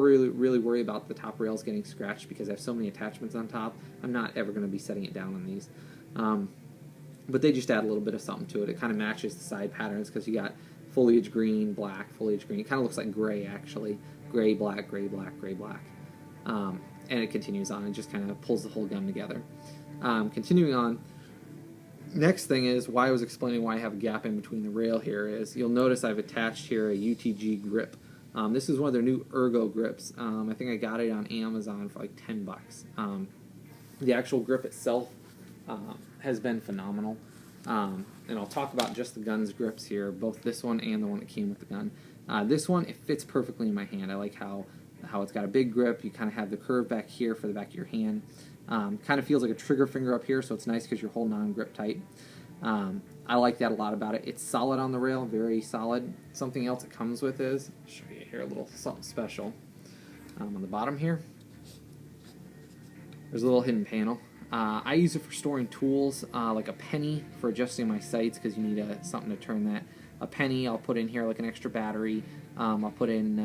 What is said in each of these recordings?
really worry about the top rails getting scratched because I have so many attachments on top. I'm not ever going to be setting it down on these. But they just add a little bit of something to it. It kind of matches the side patterns because you got foliage green, black, foliage green. It kind of looks like gray, actually. Gray, black, gray, black, gray, black. And it continues on and just kind of pulls the whole gun together. Continuing on, next thing is why I was explaining why I have a gap in between the rail here is you'll notice I've attached here a UTG grip. This is one of their new ergo grips. I think I got it on Amazon for like $10. The actual grip itself has been phenomenal. And I'll talk about just the gun's grips here, both this one and the one that came with the gun. This one, it fits perfectly in my hand. I like how it's got a big grip. You kind of have the curve back here for the back of your hand. Kind of feels like a trigger finger up here, so it's nice because you're holding on grip tight. I like that a lot about it. It's solid on the rail, very solid. Something else it comes with is, I'll show you here a little something special. On the bottom here, there's a little hidden panel. I use it for storing tools, like a penny for adjusting my sights because you need something to turn that. A penny I'll put in here like an extra battery. I'll put in,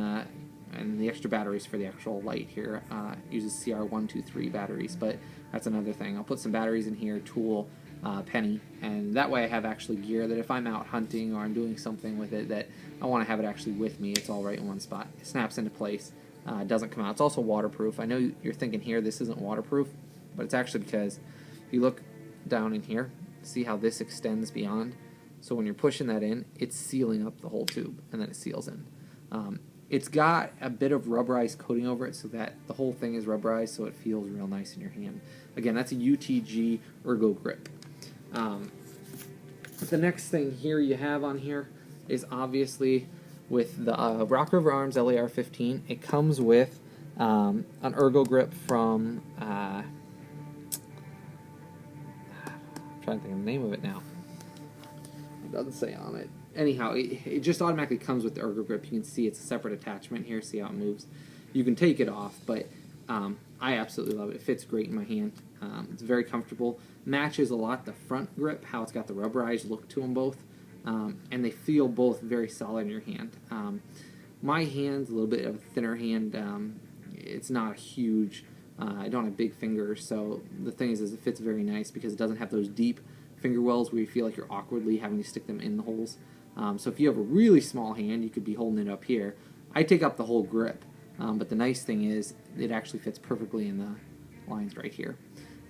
and the extra batteries for the actual light here. Uses CR123 batteries, but that's another thing. I'll put some batteries in here, tool, penny, and that way I have actually gear that if I'm out hunting or I'm doing something with it that I want to have it actually with me, it's all right in one spot. It snaps into place. It doesn't come out. It's also waterproof. I know you're thinking here this isn't waterproof, but it's actually because if you look down in here, see how this extends beyond? So when you're pushing that in, it's sealing up the whole tube, and then it seals in. It's got a bit of rubberized coating over it so that the whole thing is rubberized so it feels real nice in your hand. Again, that's a UTG Ergo grip. The next thing here you have on here is obviously with the River Arms LAR 15. It comes with an Ergo grip from, I'm trying to think of the name of it now. It doesn't say on it. Anyhow, it just automatically comes with the Ergo grip. You can see it's a separate attachment here. See how it moves. You can take it off, but I absolutely love it. It fits great in my hand. It's very comfortable. Matches a lot the front grip, how it's got the rubberized look to them both. And they feel both very solid in your hand. My hand's a little bit of a thinner hand. It's not a huge, I don't have big fingers, so the thing is it fits very nice because it doesn't have those deep finger wells where you feel like you're awkwardly having to stick them in the holes. So if you have a really small hand, you could be holding it up here. I take up the whole grip, but the nice thing is it actually fits perfectly in the lines right here.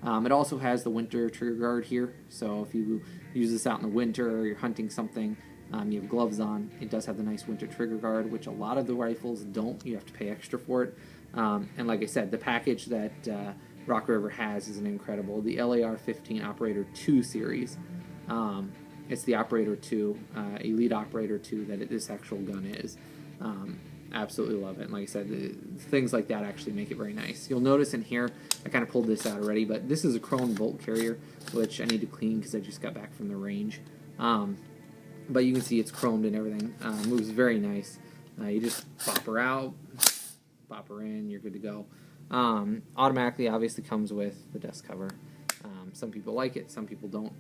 It also has the winter trigger guard here, so if you use this out in the winter or you're hunting something, you have gloves on, it does have the nice winter trigger guard, which a lot of the rifles don't. You have to pay extra for it. And like I said, the package that Rock River has is an incredible. The LAR 15 Operator 2 series. It's the Operator 2, Elite Operator 2 that this actual gun is. Absolutely love it. And like I said, things like that actually make it very nice. You'll notice in here, I kind of pulled this out already, but this is a chrome bolt carrier, which I need to clean because I just got back from the range. But you can see it's chromed and everything. Moves very nice. You just pop her out, pop her in, you're good to go. Automatically, obviously, comes with the dust cover. Some people like it, some people don't.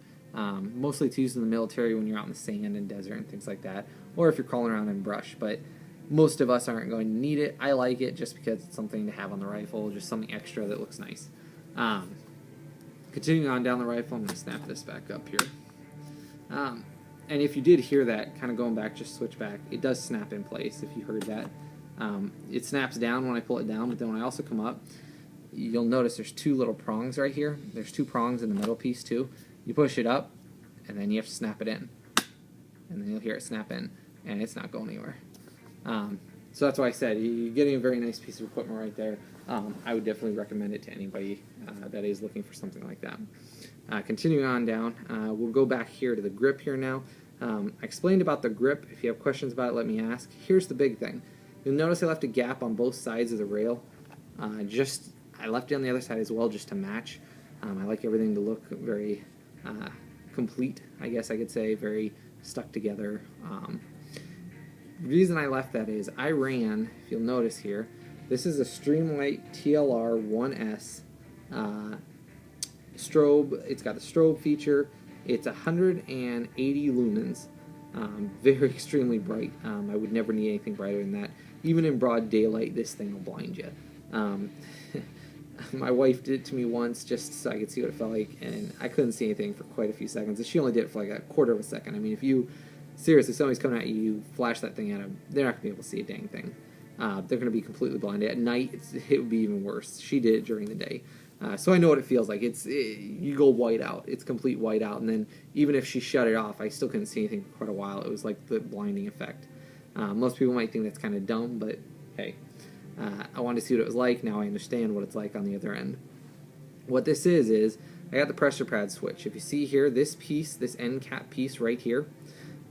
Mostly it's used in the military when you're out in the sand and desert and things like that, or if you're crawling around in brush, but most of us aren't going to need it. I like it just because it's something to have on the rifle, just something extra that looks nice. Continuing on down the rifle, I'm going to snap this back up here. And if you did hear that, kind of going back, just switch back, it does snap in place if you heard that. It snaps down when I pull it down, but then when I also come up, you'll notice there's two little prongs right here. There's two prongs in the metal piece too. You push it up, and then you have to snap it in. And then you'll hear it snap in, and it's not going anywhere. So that's why I said, you're getting a very nice piece of equipment right there. I would definitely recommend it to anybody that is looking for something like that. Continuing on down, we'll go back here to the grip here now. I explained about the grip. If you have questions about it, let me ask. Here's the big thing. You'll notice I left a gap on both sides of the rail. I left it on the other side as well just to match. I like everything to look very complete, I guess I could say, very stuck together. The reason I left that is I ran, if you'll notice here, this is a Streamlight TLR 1S strobe. It's got the strobe feature. It's 180 lumens. Very extremely bright. I would never need anything brighter than that. even in broad daylight, this thing will blind you. My wife did it to me once just so I could see what it felt like, and I couldn't see anything for quite a few seconds. And she only did it for like a quarter of a second. I mean, if you, seriously, somebody's coming at you, you flash that thing at them, they're not going to be able to see a dang thing. They're going to be completely blinded. At night, it would be even worse. She did it during the day. So I know what it feels like. You go white out. It's complete white out. And then even if she shut it off, I still couldn't see anything for quite a while. It was like the blinding effect. Most people might think that's kind of dumb, but hey. I wanted to see what it was like. Now I understand what it's like on the other end. What this is I got the pressure pad switch. If you see here, this piece, this end cap piece right here,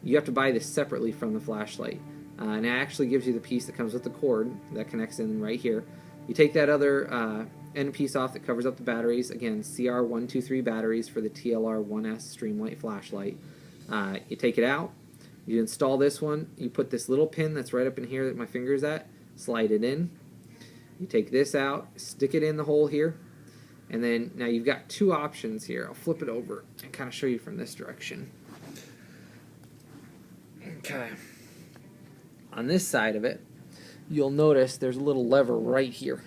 you have to buy this separately from the flashlight. And it actually gives you the piece that comes with the cord that connects in right here. You take that other end piece off that covers up the batteries. Again, CR123 batteries for the TLR1S Streamlight flashlight. You take it out. You install this one. You put this little pin that's right up in here that my finger's at. Slide it in. You take this out, stick it in the hole here, and then now you've got two options here. I'll flip it over and kind of show you from this direction. Okay. On this side of it, you'll notice there's a little lever right here.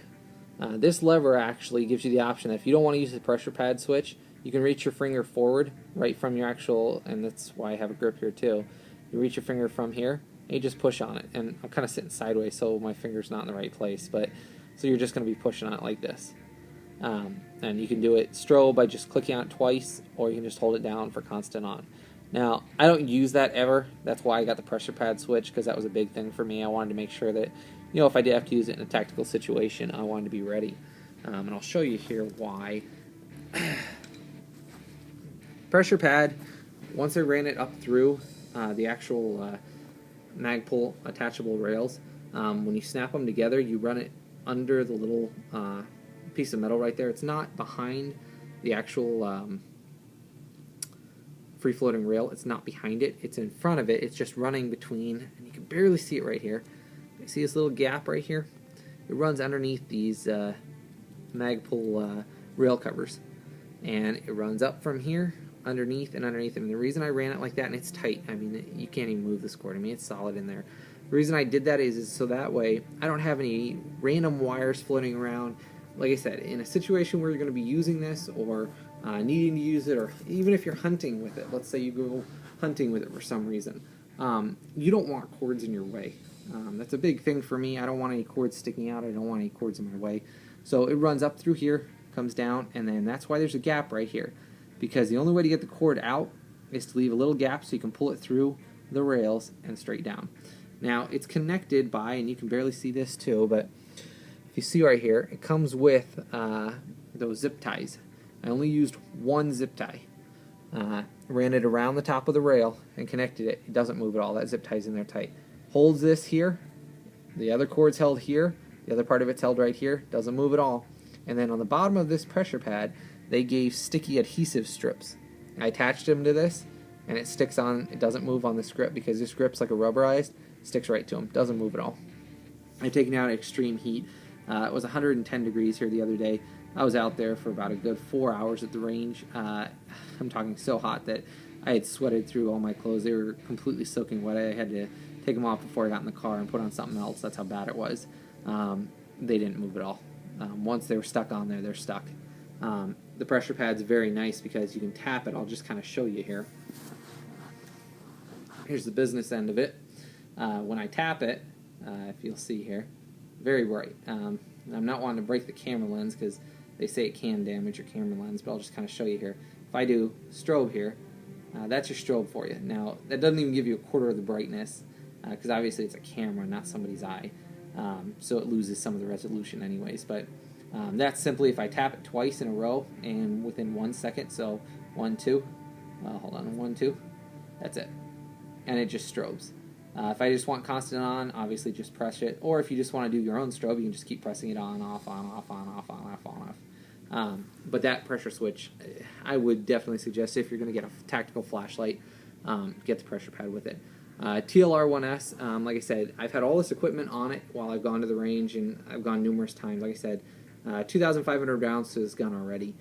This lever actually gives you the option that if you don't want to use the pressure pad switch, you can reach your finger forward right from your actual, and that's why I have a grip here too. You reach your finger from here, and you just push on it. And I'm kind of sitting sideways, so my finger's not in the right place, but so you're just going to be pushing on it like this. And you can do it strobe by just clicking on it twice, or you can just hold it down for constant on. Now, I don't use that ever. That's why I got the pressure pad switch, because that was a big thing for me. I wanted to make sure that, you know, if I did have to use it in a tactical situation, I wanted to be ready. And I'll show you here why. Pressure pad, once I ran it up through the actual Magpul attachable rails, when you snap them together, you run it under the little piece of metal right there. It's not behind the actual free-floating rail. It's not behind it. It's in front of it. It's just running between, and you can barely see it right here. You see this little gap right here? It runs underneath these Magpul rail covers, and it runs up from here, underneath and underneath. And the reason I ran it like that, and it's tight, I mean, you can't even move this cord. I mean, it's solid in there. The reason I did that is so that way I don't have any random wires floating around. Like I said, in a situation where you're going to be using this, or needing to use it, or even if you're hunting with it, let's say you go hunting with it for some reason, you don't want cords in your way. That's a big thing for me. I don't want any cords sticking out. I don't want any cords in my way. So it runs up through here, comes down, and then that's why there's a gap right here. Because the only way to get the cord out is to leave a little gap so you can pull it through the rails and straight down. Now, it's connected by, and you can barely see this too, but if you see right here, it comes with those zip ties. I only used one zip tie. Ran it around the top of the rail and connected it. It doesn't move at all. That zip tie's in there tight. Holds this here. The other cord's held here. The other part of it's held right here. Doesn't move at all. And then on the bottom of this pressure pad, they gave sticky adhesive strips. I attached them to this, and it sticks on. It doesn't move on this grip because this grip's like a rubberized. Sticks right to them. Doesn't move at all. I've taken out extreme heat. It was 110 degrees here the other day. I was out there for about a good 4 hours at the range. I'm talking so hot that I had sweated through all my clothes. They were completely soaking wet. I had to take them off before I got in the car and put on something else. That's how bad it was. They didn't move at all. Once they were stuck on there, they're stuck. The pressure pad's very nice because you can tap it. I'll just kind of show you here. Here's the business end of it. When I tap it, if you'll see here, very bright. I'm not wanting to break the camera lens because they say it can damage your camera lens, but I'll just kind of show you here. If I do strobe here, that's your strobe for you. Now, that doesn't even give you a quarter of the brightness because obviously it's a camera, not somebody's eye. So it loses some of the resolution anyways. But that's simply if I tap it twice in a row and within 1 second, so 1, 2, hold on, 1, 2, that's it. And it just strobes. If I just want constant on, obviously just press it. Or if you just want to do your own strobe, you can just keep pressing it on, off, on, off, on, off, on, off, on, off. But that pressure switch, I would definitely suggest if you're going to get a tactical flashlight, get the pressure pad with it. TLR1S, like I said, I've had all this equipment on it while I've gone to the range, and I've gone numerous times. Like I said, 2,500 rounds to this gun already.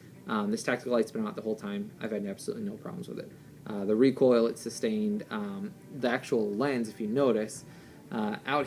This tactical light's been out the whole time. I've had absolutely no problems with it. The recoil it sustained, the actual lens, if you notice, out